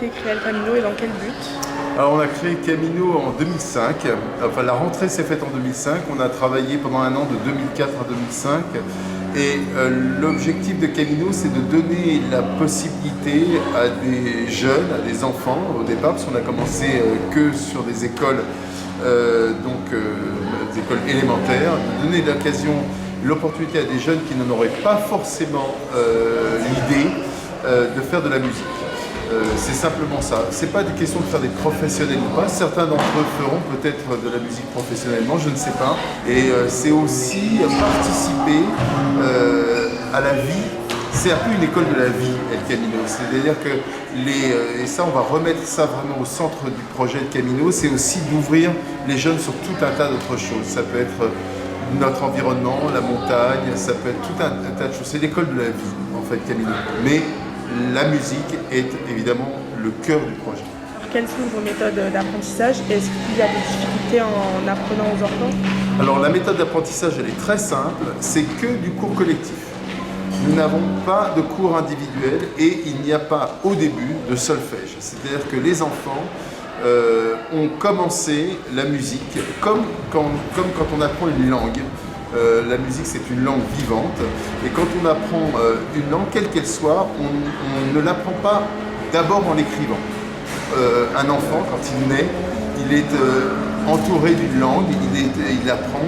décidé de créer El Camino et dans quel but? Alors on a créé Camino en 2005, enfin la rentrée s'est faite en 2005, on a travaillé pendant un an de 2004 à 2005 et l'objectif de Camino c'est de donner la possibilité à des jeunes, à des enfants au départ, parce qu'on a commencé que sur des écoles, des écoles élémentaires, de donner l'opportunité à des jeunes qui n'en auraient pas forcément l'idée de faire de la musique. C'est simplement ça. C'est pas une question de faire des professionnels ou pas. Certains d'entre eux feront peut-être de la musique professionnellement, je ne sais pas. Et c'est aussi participer à la vie. C'est un peu une école de la vie, El Camino. C'est-à-dire que et ça, on va remettre ça vraiment au centre du projet El Camino. C'est aussi d'ouvrir les jeunes sur tout un tas d'autres choses. Ça peut être notre environnement, la montagne, ça peut être tout un tas de choses. C'est l'école de la vie, en fait, Camino. Mais la musique est évidemment le cœur du projet. Alors, quelles sont vos méthodes d'apprentissage et est-ce qu'il y a des difficultés en apprenant aux enfants? Alors la méthode d'apprentissage elle est très simple, c'est que du cours collectif. Nous n'avons pas de cours individuels et il n'y a pas au début de solfège. C'est-à-dire que les enfants ont commencé la musique comme quand on apprend une langue. La musique c'est une langue vivante et quand on apprend une langue quelle qu'elle soit, on ne l'apprend pas d'abord en l'écrivant. Un enfant quand il naît, il est entouré d'une langue, il apprend,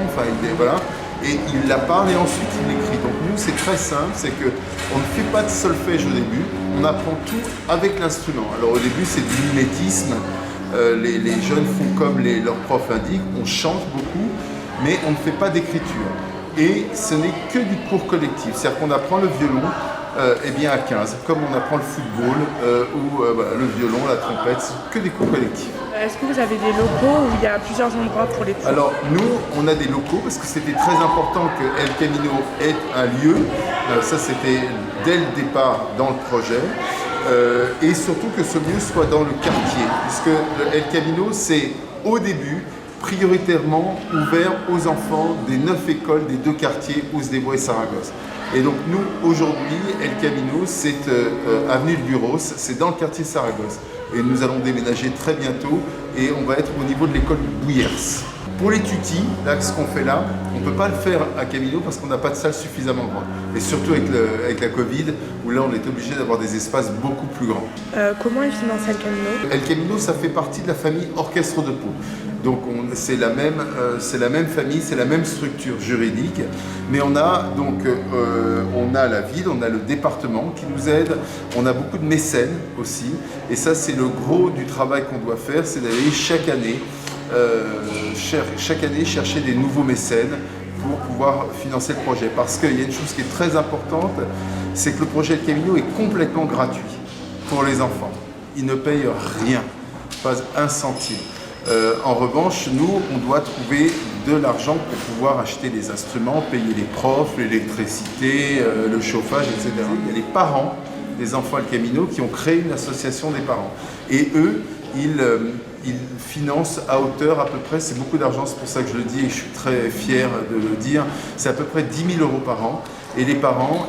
voilà, et il la parle et ensuite il l'écrit. Donc nous c'est très simple, c'est qu'on ne fait pas de solfège au début, on apprend tout avec l'instrument. Alors au début c'est du mimétisme, les jeunes font comme leurs profs indiquent, on chante beaucoup, mais on ne fait pas d'écriture. Et ce n'est que du cours collectif, c'est-à-dire qu'on apprend le violon à 15, comme on apprend le football le violon, la trompette, c'est que des cours collectifs. Est-ce que vous avez des locaux où il y a plusieurs endroits pour les cours? Alors nous, on a des locaux parce que c'était très important que El Camino ait un lieu, ça c'était dès le départ dans le projet. Et surtout que ce lieu soit dans le quartier, puisque El Camino c'est au début prioritairement ouvert aux enfants des 9 écoles des 2 quartiers, Ouzdébois et Saragosse. Et donc nous, aujourd'hui, El Camino, c'est avenue de Buros, c'est dans le quartier Saragosse. Et nous allons déménager très bientôt et on va être au niveau de l'école de Bouillers. Pour les tutis, là, ce qu'on fait là, on ne peut pas le faire à Camino parce qu'on n'a pas de salle suffisamment grande. Et surtout avec la Covid, où là on est obligé d'avoir des espaces beaucoup plus grands. Comment est financé El Camino? El Camino, ça fait partie de la famille Orchestre de Pau. Donc c'est la même famille, c'est la même structure juridique, mais on a la ville, on a le département qui nous aide, on a beaucoup de mécènes aussi, et ça c'est le gros du travail qu'on doit faire, c'est d'aller chaque année chercher des nouveaux mécènes pour pouvoir financer le projet. Parce qu'il y a une chose qui est très importante, c'est que le projet El Camino est complètement gratuit pour les enfants. Ils ne payent rien, pas un centime. En revanche, nous, on doit trouver de l'argent pour pouvoir acheter des instruments, payer les profs, l'électricité, le chauffage, etc. Il y a les parents des enfants El Camino qui ont créé une association des parents. Et eux, ils financent à hauteur à peu près, c'est beaucoup d'argent, c'est pour ça que je le dis et je suis très fier de le dire, c'est à peu près 10 000 € par an. Et les parents,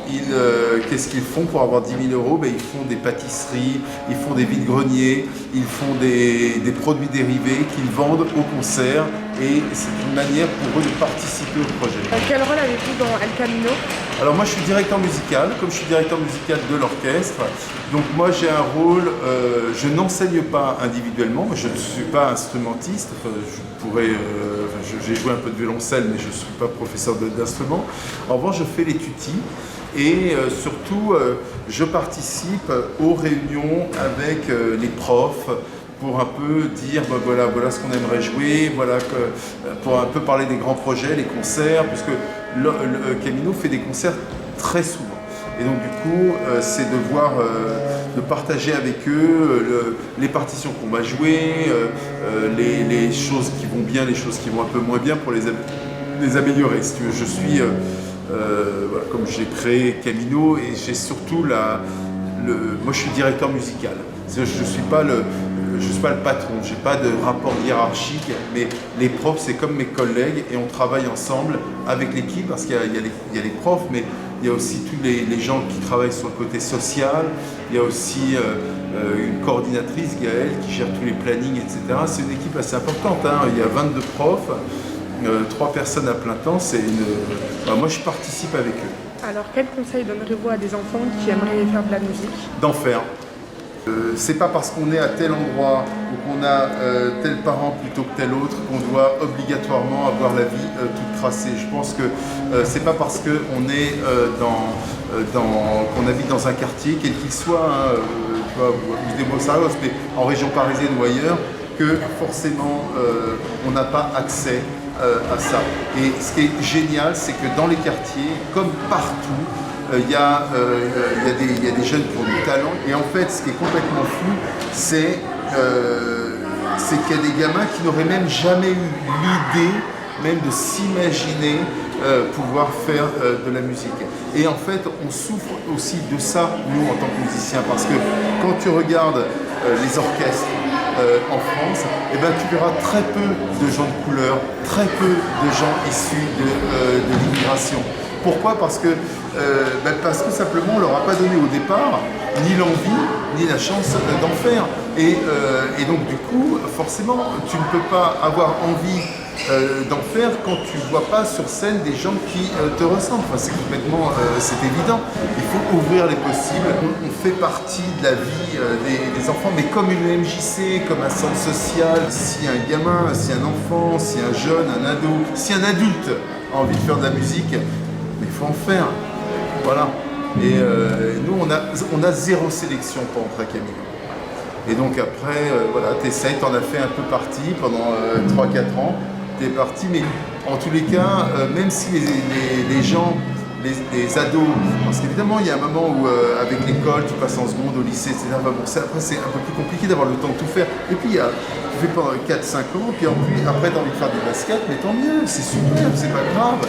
qu'est-ce qu'ils font pour avoir 10 000 €? Ils font des pâtisseries, ils font des vides-greniers, ils font des produits dérivés qu'ils vendent au concert et c'est une manière pour eux de participer au projet. Quel rôle avez-vous dans El Camino? Alors moi je suis directeur musical, comme je suis directeur musical de l'orchestre, donc moi j'ai un rôle, je n'enseigne pas individuellement, je ne suis pas instrumentiste, j'ai joué un peu de violoncelle mais je ne suis pas professeur d'instrument. En revanche je fais les tutis et surtout je participe aux réunions avec les profs pour un peu dire voilà ce qu'on aimerait jouer, pour un peu parler des grands projets, les concerts, puisque le Camino fait des concerts très souvent. Et donc du coup, c'est de partager avec eux les partitions qu'on va jouer, les choses qui vont bien, les choses qui vont un peu moins bien pour les améliorer. Si tu veux, je suis, comme j'ai créé Camino, et j'ai surtout moi je suis directeur musical. Je ne suis pas je ne suis pas le patron, je n'ai pas de rapport hiérarchique, mais les profs, c'est comme mes collègues et on travaille ensemble avec l'équipe parce qu'il y a les profs, mais il y a aussi tous les gens qui travaillent sur le côté social, il y a aussi une coordinatrice, Gaëlle, qui gère tous les plannings, etc. C'est une équipe assez importante, hein. Il y a 22 profs, 3 personnes à plein temps, moi je participe avec eux. Alors, quel conseil donnerez-vous à des enfants qui aimeraient faire de la musique? D'en faire. C'est pas parce qu'on est à tel endroit ou qu'on a tel parent plutôt que tel autre qu'on doit obligatoirement avoir la vie toute tracée. Je pense que c'est pas parce qu'on est qu'on habite dans un quartier, quel qu'il soit, hein, tu vois, ou des Mosaros, mais en région parisienne ou ailleurs, que forcément on n'a pas accès à ça. Et ce qui est génial, c'est que dans les quartiers, comme partout, il y a des jeunes qui ont du talent. Et en fait, ce qui est complètement fou, c'est qu'il y a des gamins qui n'auraient même jamais eu l'idée même de s'imaginer pouvoir faire de la musique. Et en fait, on souffre aussi de ça, nous, en tant que musiciens, parce que quand tu regardes les orchestres en France, eh ben, tu verras très peu de gens de couleur, très peu de gens issus de l'immigration. Pourquoi? Parce que simplement on ne leur a pas donné au départ ni l'envie ni la chance d'en faire. Et donc du coup, forcément, tu ne peux pas avoir envie d'en faire quand tu ne vois pas sur scène des gens qui te ressemblent. Enfin, c'est complètement, c'est évident. Il faut ouvrir les possibles. On fait partie de la vie des enfants, mais comme une MJC, comme un centre social. Si un gamin, si un enfant, si un jeune, un ado, si un adulte a envie de faire de la musique, il faut en faire, voilà. Et nous, on a 0 sélection pour entrer à Camino. Et donc après, voilà, t'essayes, t'en as fait un peu partie pendant 3-4 ans, t'es parti, mais en tous les cas, même si les gens, les ados, parce qu'évidemment, il y a un moment où, avec l'école, tu passes en seconde, au lycée, etc. Bon, après, c'est un peu plus compliqué d'avoir le temps de tout faire. Et puis, tu fais pendant 4-5 ans, puis après, t'as envie de faire du basket, mais tant mieux, c'est super, c'est pas grave.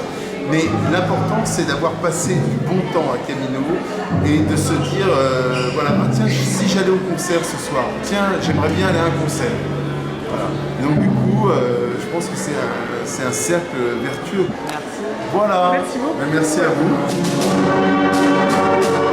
Mais l'important, c'est d'avoir passé du bon temps à Camino et de se dire, voilà, tiens, si j'allais au concert ce soir, tiens, j'aimerais bien aller à un concert. Voilà. Et donc du coup, je pense que c'est un cercle vertueux. Merci. Voilà. Merci beaucoup. Merci à vous.